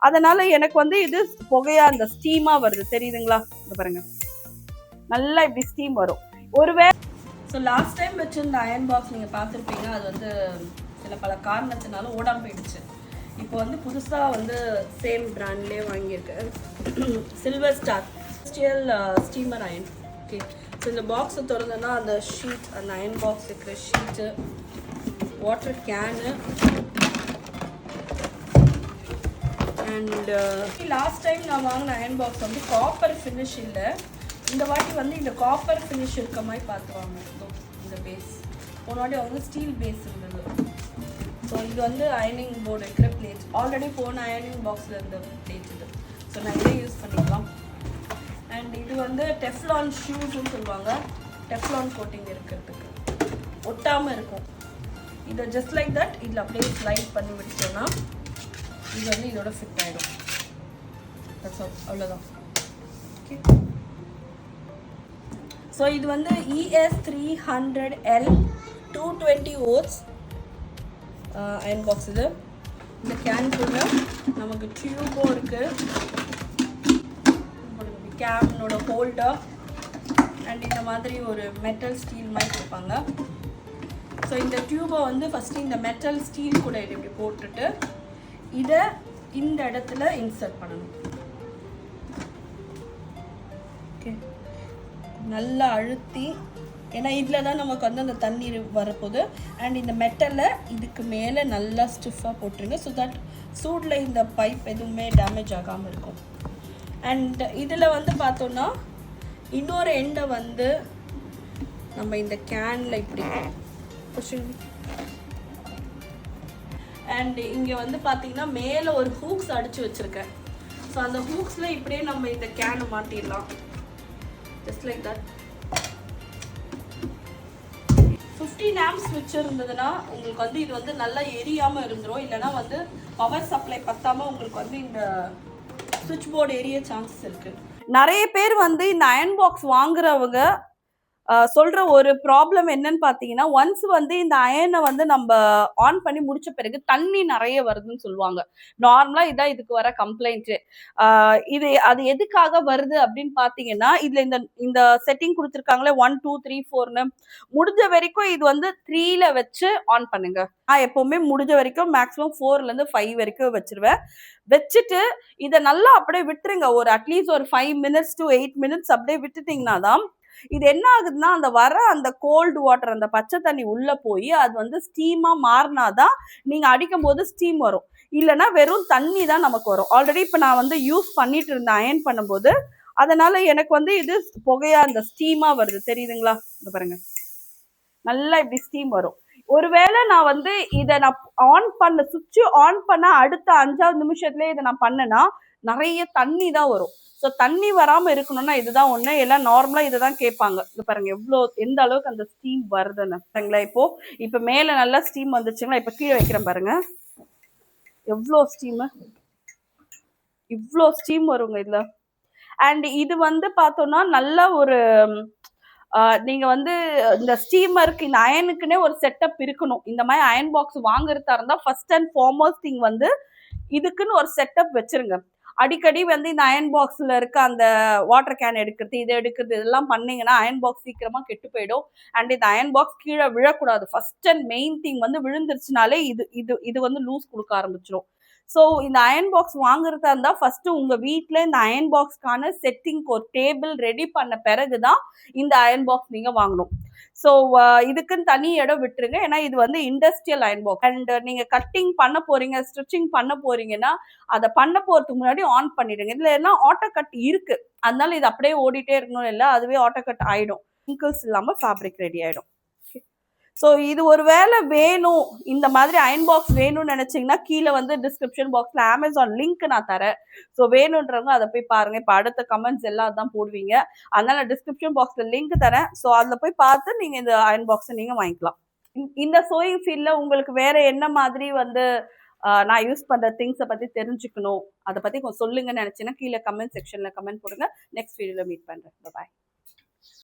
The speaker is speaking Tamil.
அதனால எனக்கு வந்து இது புகையா அந்த ஸ்டீமா வருது, தெரியுதுங்களா? இந்த பாருங்க, நல்லா இப்படி ஸ்டீம் வரும். ஒருவேளை ஸோ லாஸ்ட் டைம் வச்சிருந்த அயன் பாக்ஸ் நீங்கள் பார்த்துருப்பீங்க, அது வந்து சில பல காரணத்தினால ஓடாமல் போயிடுச்சு. இப்போ வந்து புதுசாக வந்து சேம் பிராண்ட்லேயே வாங்கியிருக்கேன், silver star steel steamer iron. Okay, so இந்த பாக்ஸை திறந்தோன்னா அந்த ஷீட், அந்த அயன் பாக்ஸ் இருக்கிற sheet, water can, and last time நான் வாங்கின அயன் பாக்ஸ் வந்து காப்பர் ஃபினிஷ் இல்லை. இந்த வாட்டி வந்து இந்த காப்பர் ஃபினிஷ் இருக்க மாதிரி பார்த்துவாங்க. இந்த பேஸ் போன வாட்டி வந்து ஸ்டீல் பேஸ் இருந்தது. ஸோ இது வந்து அயனிங் போர்டு இருக்கிற பிளேட், ஆல்ரெடி போன அயனிங் பாக்ஸில் இருந்த பிளேட் இது. ஸோ நான் இதே யூஸ் பண்ணிக்கலாம். அண்ட் இது வந்து டெஃப்லான் ஷூஸ்ன்னு சொல்லுவாங்க, டெஃப்லான் கோட்டிங் இருக்கிறதுக்கு ஒட்டாமல் இருக்கும். இதை ஜஸ்ட் லைக் தட் இதில் அப்படியே ஸ்லைட் பண்ணி விட்டோன்னா இது வந்து இதோட ஃபிட் ஆகிடும். அவ்வளோதான். ஓகே, ஸோ இது வந்து ES300L 220 volts அயன் பாக்ஸ். இது இந்த கேனுக்குள்ள நமக்கு டியூபும் இருக்குது, கேனோட ஹோல்டர் அண்ட் இந்த மாதிரி ஒரு மெட்டல் ஸ்டீல் மாதிரி கொடுப்பாங்க. ஸோ இந்த டியூபை வந்து ஃபஸ்ட்டு இந்த மெட்டல் ஸ்டீல் கூட இப்படி போட்டுட்டு இதை இந்த இடத்துல இன்சர்ட் பண்ணணும். ஓகே, நல்லா அழுத்தி, ஏன்னா இதில் தான் நமக்கு வந்து அந்த தண்ணீர் வரப்போகுது. அண்ட் இந்த மெட்டலை இதுக்கு மேலே நல்லா ஸ்டிஃபாக போட்டுருங்க, ஸோ தட் சூடில் இந்த பைப் எதுவுமே டேமேஜ் ஆகாமல் இருக்கும். அண்ட் இதில் வந்து பார்த்தோன்னா இன்னொரு எண்டை வந்து நம்ம இந்த கேனில் இப்படி அண்ட் இங்கே வந்து பார்த்தீங்கன்னா மேலே ஒரு ஹூக்ஸ் அடித்து வச்சுருக்கேன். ஸோ அந்த ஹூக்ஸில் இப்படியே நம்ம இந்த கேனை மாட்டிடலாம், ஜஸ்ட் லைக் தட். 15 amps ஸ்விட்ச் இருந்ததுன்னா உங்களுக்கு வந்து இது வந்து நல்லா எரியாமல் இருந்துடும். இல்லைனா வந்து பவர் சப்ளை பத்தாமல் உங்களுக்கு வந்து இந்த சுவிட்ச் போர்டு எரிய சான்சஸ் இருக்குது. நிறைய பேர் வந்து இந்த அயன் பாக்ஸ் வாங்குறவங்க சொல்ற ஒரு ப்ராப்ளம் என்னன்னு பார்த்தீங்கன்னா, ஒன்ஸ் வந்து இந்த அயனை வந்து நம்ம ஆன் பண்ணி முடிச்ச பிறகு தண்ணி நிறைய வருதுன்னு சொல்லுவாங்க. நார்மலா இதான் இதுக்கு வர கம்ப்ளைண்ட். இது அது எதுக்காக வருது அப்படின்னு பார்த்தீங்கன்னா, இதுல இந்த இந்த செட்டிங் கொடுத்துருக்காங்களே 1 2 3 4ன்னு, முடிஞ்ச வரைக்கும் இது வந்து 3ல வச்சு ஆன் பண்ணுங்க. நான் எப்பவுமே முடிஞ்ச வரைக்கும் மேக்ஸிமம் 4ல இருந்து 5 வரைக்கும் வச்சிருவேன். வச்சுட்டு இதை நல்லா அப்படியே விட்டுருங்க. ஒரு அட்லீஸ்ட் ஒரு 5 minutes to 8 minutes அப்படியே விட்டுட்டீங்கன்னா தான் இது என்ன ஆகுதுன்னா, அந்த வர அந்த கோல்டு வாட்டர், அந்த பச்சை தண்ணி உள்ள போய் அது வந்து ஸ்டீமா மாறினாதான் நீங்க அடிக்கும் போது ஸ்டீம் வரும். இல்லைன்னா வெறும் தண்ணி தான் நமக்கு வரும். ஆல்ரெடி இப்போ நான் வந்து யூஸ் பண்ணிட்டு இருந்தேன் அயன் பண்ணும்போது, அதனால எனக்கு வந்து இது புகையா அந்த ஸ்டீமா வருது, தெரியுதுங்களா? இந்த பாருங்க, நல்லா இப்படி ஸ்டீம் வரும். ஒருவேளை நான் வந்து இதை நான் ஆன் பண்ண சுவிட்ச் ஆன் பண்ண அடுத்த 5வது நிமிஷத்துலேயே இதை நான் பண்ணேன்னா நிறைய தண்ணி தான் வரும். ஸோ தண்ணி வராமல் இருக்கணும்னா இதுதான் ஒன்று. எல்லாம் நார்மலாக இதை தான் கேட்பாங்க. இது பாருங்க எந்த அளவுக்கு அந்த ஸ்டீம் வருதுன்னு பாருங்களா. இப்போ மேலே நல்லா ஸ்டீம் வந்துச்சுங்களா. இப்போ கீழே வைக்கிறேன் பாருங்க, எவ்வளோ ஸ்டீமு, இவ்வளோ ஸ்டீம் வருங்க இதில். அண்ட் இது வந்து பார்த்தோன்னா நல்ல ஒரு நீங்க வந்து இந்த ஸ்டீமருக்கு, இந்த அயனுக்குன்னே ஒரு செட்டப் இருக்கணும். இந்த மாதிரி அயன் பாக்ஸ் வாங்குறதா இருந்தா ஃபர்ஸ்ட் அண்ட் ஃபார்மோஸ்ட் திங் வந்து இதுக்குன்னு ஒரு செட்டப் வச்சிருங்க. அடிக்கடி வந்து இந்த அயன் பாக்ஸ்ல இருக்க அந்த வாட்டர் கேன் எடுக்கிறது, இதை எடுக்கிறது, இதெல்லாம் பண்ணீங்கன்னா அயன் பாக்ஸ் சீக்கிரமா கெட்டு போயிடும். அண்ட் இந்த அயன் பாக்ஸ் கீழே விழக்கூடாது. ஃபர்ஸ்ட் அண்ட் மெயின் திங் வந்து விழுந்துருச்சுனாலே இது வந்து லூஸ் கொடுக்க ஆரம்பிச்சிடும். ஸோ இந்த அயன் பாக்ஸ் வாங்குறதா இருந்தால் ஃபர்ஸ்ட் உங்க வீட்டில் இந்த அயன் பாக்ஸ்க்கான செட்டிங்க்கு ஒரு டேபிள் ரெடி பண்ண பிறகுதான் இந்த அயன் பாக்ஸ் நீங்க வாங்கணும். ஸோ இதுக்குன்னு தனி இடம் விட்டுருங்க. ஏன்னா இது வந்து இண்டஸ்ட்ரியல் அயன் பாக்ஸ். அண்ட் நீங்க கட்டிங் பண்ண போறீங்க, ஸ்டிச்சிங் பண்ண போறீங்கன்னா அதை பண்ண போறதுக்கு முன்னாடி ஆன் பண்ணிடுங்க. இதுல எல்லாம் ஆட்டோ கட் இருக்கு, அதனால இது அப்படியே ஓடிட்டே இருக்கணும் இல்லை, அதுவே ஆட்டோ கட் ஆயிடும். இங்கிள்ஸ் இல்லாம ஃபேப்ரிக் ரெடி ஆயிடும். ஸோ இது ஒரு வேலை வேணும், இந்த மாதிரி அயன் பாக்ஸ் வேணும்னு நினைச்சீங்கன்னா கீழே வந்து டிஸ்கிரிப்ஷன் பாக்ஸ்ல அமேசான் லிங்க் நான் தரேன். ஸோ வேணுன்றவங்க அதை போய் பாருங்க. இப்போ அடுத்த கமெண்ட்ஸ் எல்லாம் தான் போடுவீங்க, அதனால டிஸ்கிரிப்ஷன் பாக்ஸ்ல லிங்க் தரேன். ஸோ அதில் போய் பார்த்து நீங்க இந்த அயன் பாக்ஸை நீங்க வாங்கிக்கலாம். இந்த சோயிங் ஃபீல்ட்ல உங்களுக்கு வேற என்ன மாதிரி வந்து நான் யூஸ் பண்ற திங்ஸை பத்தி தெரிஞ்சுக்கணும், அதை பத்தி கொஞ்சம் சொல்லுங்கன்னு நினைச்சீங்கன்னா கீழே கமெண்ட் செக்ஷன்ல கமெண்ட் போடுங்க. நெக்ஸ்ட் வீடியோல மீட் பண்றேன். பாய்.